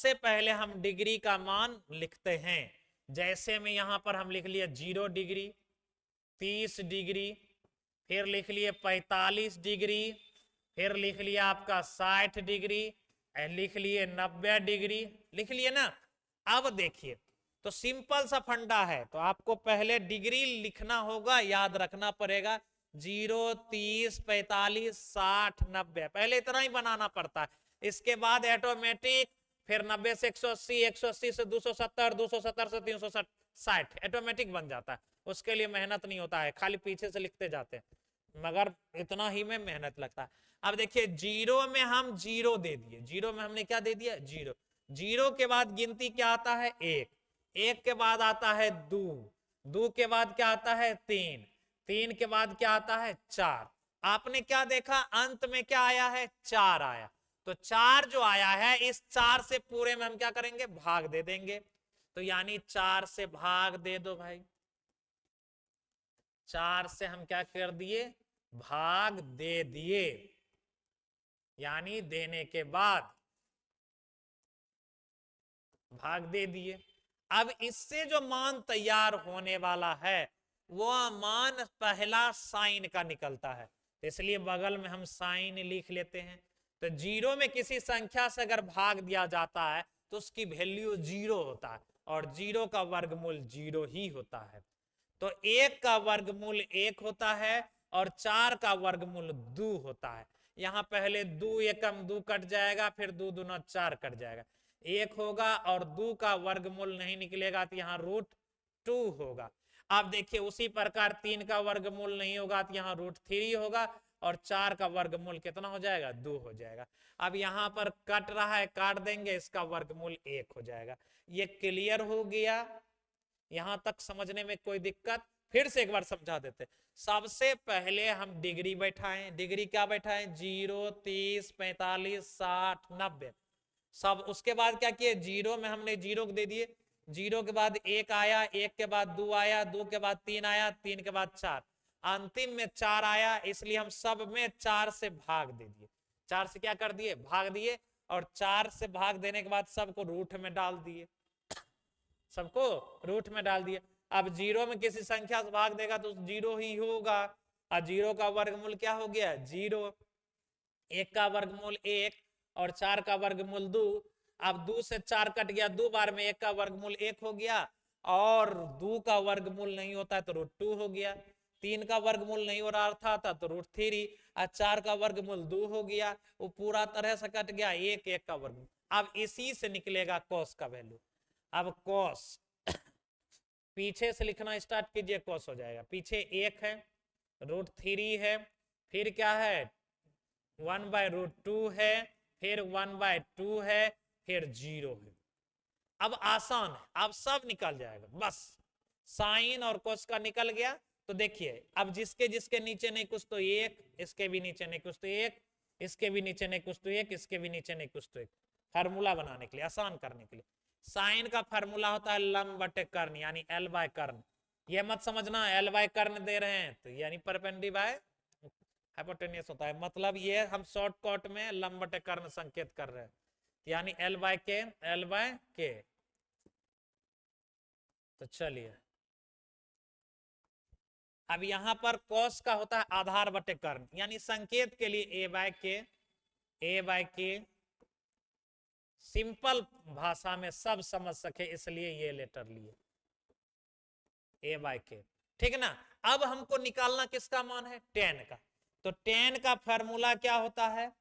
सबसे पहले हम डिग्री का मान लिखते हैं। जैसे में यहां पर हम लिख लिए 0 डिग्री, 30 डिग्री, फिर लिख लिए 45 डिग्री, फिर लिख लिया आपका 60 डिग्री, लिख लिए 90 डिग्री, लिख लिए ना। अब देखिए, तो सिंपल सा फंडा है, तो आपको पहले डिग्री लिखना होगा, याद रखना पड़ेगा 0, 30, 45, 60, 90, पहले इतना ही बनाना पड़ता है। इसके बाद ऑटोमेटिक फिर 90 से 180, 180 से 270, 270 से 360 ऑटोमेटिक बन जाता है। उसके लिए मेहनत नहीं होता है, खाली पीछे से लिखते जाते हैं, मगर इतना ही में मेहनत लगता है। अब देखिए 0 में हम 0 दे दिए, 0 में हमने क्या दे दिया 0। 0 के बाद गिनती क्या आता है 1, 1 के बाद आता है 2, 2 के बाद क्या आता है 3, 3 के बाद क्या आता है 4। आपने क्या देखा, अंत में क्या आया है 4 आया। तो 4 जो आया है, इस 4 से पूरे में हम क्या करेंगे, भाग दे देंगे। तो यानी 4 से भाग दे दो भाई, 4 से हम क्या कर दिए, भाग दे दिए, यानी देने के बाद भाग दे दिए। अब इससे जो मान तैयार होने वाला है, वो मान पहला साइन का निकलता है, इसलिए बगल में हम साइन लिख लेते हैं। तो 0 में किसी संख्या से अगर भाग दिया जाता है तो उसकी वैल्यू 0 होता है, और 0 का वर्गमूल 0 ही होता है। तो 1 का वर्गमूल 1 होता है, और 4 का वर्गमूल 2 होता है। यहां पहले 2 एकम 2 कट जाएगा, फिर 2 दूना 4 कट जाएगा, 1 होगा, और 2 का वर्गमूल नहीं निकलेगा तो यहाँ √2 होगा। अब देखिए उसी प्रकार 3 का वर्गमूल नहीं होगा तो यहाँ √3 होगा, और 4 का वर्गमूल कितना हो जाएगा 2 हो जाएगा। अब यहाँ पर कट रहा है, काट देंगे, इसका वर्गमूल 1 हो जाएगा। ये क्लियर हो गया, यहां तक समझने में कोई दिक्कत? फिर से एक बार समझा देते। सबसे पहले हम डिग्री बैठाएं, डिग्री क्या बैठाएं 0, 30, 45, 60, 90 सब। उसके बाद क्या किए, 0 में हमने 0 दे दिए, 0 के बाद 1 आया, 1 के बाद 2 आया, 2 के बाद 3 आया, 3 के बाद 4, अंतिम में 4 आया, इसलिए हम सब में 4 से भाग दे दिए। 4 से क्या कर दिए, भाग दिए, और 4 से भाग देने के बाद सबको रूट में डाल दिए, सबको रूट में डाल दिए। अब 0 में किसी संख्या से भाग देगा तो 0 ही होगा, और 0 का वर्गमूल क्या हो गया 0, 1 का वर्गमूल 1, और 4 का वर्गमूल 2। अब 2 से 4 कट गया, 2 बार में 1 का वर्गमूल 1 हो गया, और 2 का वर्गमूल नहीं होता है तो √2 हो गया। 3 का वर्गमूल नहीं हो रहा था तो √3, और 4 का वर्गमूल 2 हो गया, वो पूरा तरह से कट गया, 1 1 का वर्गमूल। अब इसी से निकलेगा कॉस का वैल्यू। अब कॉस पीछे से लिखना स्टार्ट कीजिए, कॉस हो जाएगा, पीछे 1 है, √3 है, फिर क्या है 1/√2 है, फिर 1/2 है, फिर 0 है। अब आसान है, अब सब निकल जाएगा, बस साइन और कोस का निकल गया। तो देखिए अब जिसके जिसके नीचे नहीं कुछ तो 1, इसके भी नीचे नहीं कुछ तो 1, इसके भी नीचे नहीं कुछ तो 1, इसके भी नीचे नहीं कुछ तो 1। फार्मूला बनाने के लिए, आसान करने के लिए, साइन का फार्मूला होता है लंब बटे कर्ण, यानी L/कर्ण। ये मत समझना L/कर्ण दे रहे हैं तो यानी परपेंडिकुलर हाइपोटेन्यूस होता है, मतलब ये हम शॉर्टकट में लंब बटे कर्ण संकेत कर रहे हैं, यानी L/K, L/K। तो चलिए अब यहां पर कॉस का होता है आधार बटे कर्ण, यानी संकेत के लिए A/K सिंपल भाषा में सब समझ सके इसलिए ये लेटर लिए A/K, ठीक है ना। अब हमको निकालना किसका मान है, tan का। तो tan का फॉर्मूला क्या होता है,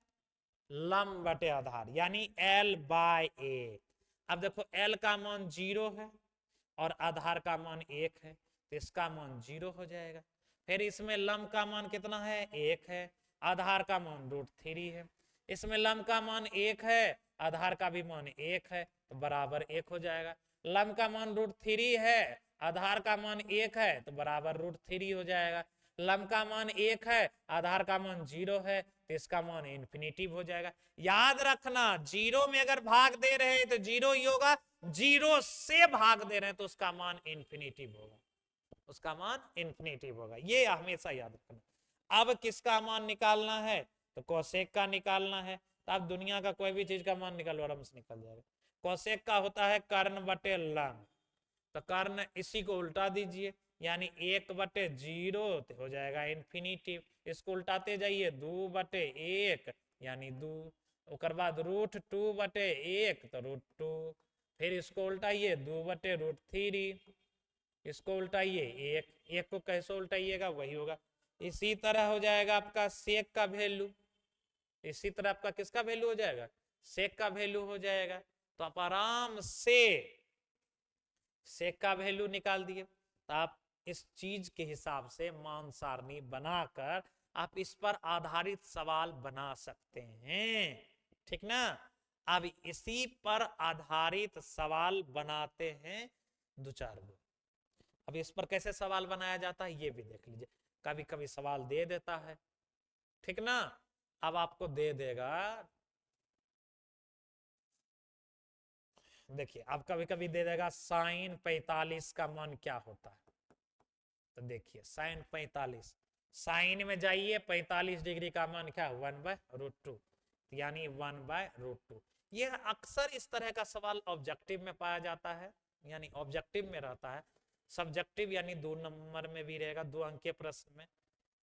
लंब बटे आधार, यानी L/A। अब देखो L का मान 0 है और आधार का मान 1 है, तो इसका मान 0 हो जाएगा। फिर इसमें लंब का मान कितना है 1 है, आधार का मान √3 है। इसमें लंब का मान 1 है, आधार का भी मान 1 है, तो बराबर 1 हो जाएगा। लंब का मान √3 है, आधार का मान 1 है, तो बराबर √3 हो जाएगा। लंब का मान 1 है, आधार का मान 0 है, तो इसका मान इन्फिनिटी हो जाएगा। याद रखना 0 में अगर भाग दे रहे हैं तो 0 ही होगा, 0 से भाग दे रहे हैं तो उसका मान इन्फिनिटी होगा, उसका मान इन्फिनिटी होगा, ये हमेशा याद रखना। अब किसका मान निकालना है, तो कोसेक का निकालना है। तो अब दुनिया का कोई भी चीज का मान निकालो, आराम से निकल जाएगा। कोसेक का होता है कर्ण बटे लंब, तो कर्ण इसी को उल्टा दीजिए, यानी 1/0 हो जाएगा इन्फिनिटिव। इसको उल्टाते जाइए, 2/1 यानी 2, उसके बाद √2/1 तो √2, फिर इसको उल्टाइए 2/√3, इसको उल्टाइए 1 को कैसे उल्टाइएगा वही होगा। इसी तरह हो जाएगा आपका सेक का वैल्यू, इसी तरह आपका किसका वैल्यू हो जाएगा, सेक का वैल्यू हो जाएगा। तो आप आराम से सेक का वैल्यू निकाल दिए। तो आप इस चीज के हिसाब से मान सारणी बनाकर आप इस पर आधारित सवाल बना सकते हैं, ठीक ना। अब इसी पर आधारित सवाल बनाते हैं 2-4 गो। अब इस पर कैसे सवाल बनाया जाता है ये भी देख लीजिए। कभी कभी सवाल दे देता है, ठीक ना। अब आपको दे देगा, देखिए अब कभी कभी दे देगा sin 45 का मान क्या होता है। तो देखिए sin 45, साइन में जाइए, 45 डिग्री का मान क्या, 1/√2, यानी 1/√2। ये अक्सर इस तरह का सवाल ऑब्जेक्टिव में पाया जाता है, यानी ऑब्जेक्टिव में रहता है। सब्जेक्टिव यानी 2 नंबर में भी रहेगा, 2 अंक के प्रश्न में।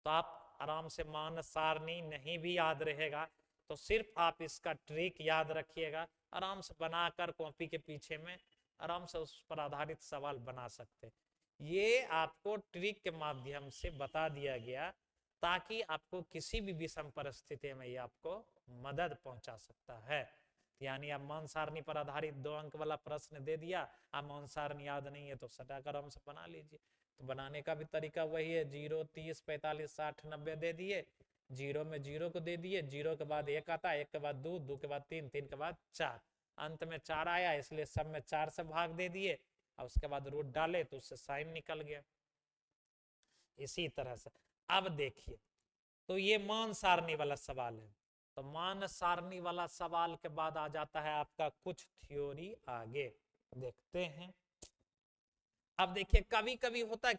तो आप आराम से मान सारणी नहीं भी याद रहेगा तो सिर्फ आप इसका ट्रिक याद रखिएगा, आराम से बनाकर कॉपी के पीछे में आराम से उस पर आधारित सवाल बना सकते हैं। ये आपको ट्रिक के माध्यम से बता दिया गया ताकि आपको किसी भी विषम परिस्थिति में ये आपको मदद पहुंचा सकता है। यानी आप मान सारणी पर आधारित 2 अंक वाला प्रश्न दे दिया, आप मान सारणी याद नहीं है तो सटाकर आराम से बना लीजिए। तो बनाने का भी तरीका वही है, 0, 30, 45, 60, 90 दे दिए, 0 में 0 को दे दिए, 0 के बाद 1 आता है, 1 के बाद 2, 2 के बाद 3, 3 के बाद 4, अंत में 4 आया, इसलिए सब में 4 से भाग दे दिए और उसके बाद रूट डाले तो उससे साइन निकल गया। इसी तरह से अब देखिए, तो ये मान सारणी वाला सवाल है। तो मान सारणी वाला सवाल के बाद आ जाता है आपका कुछ थ्योरी, आगे देखते हैं। अब देखिए कभी कभी होता है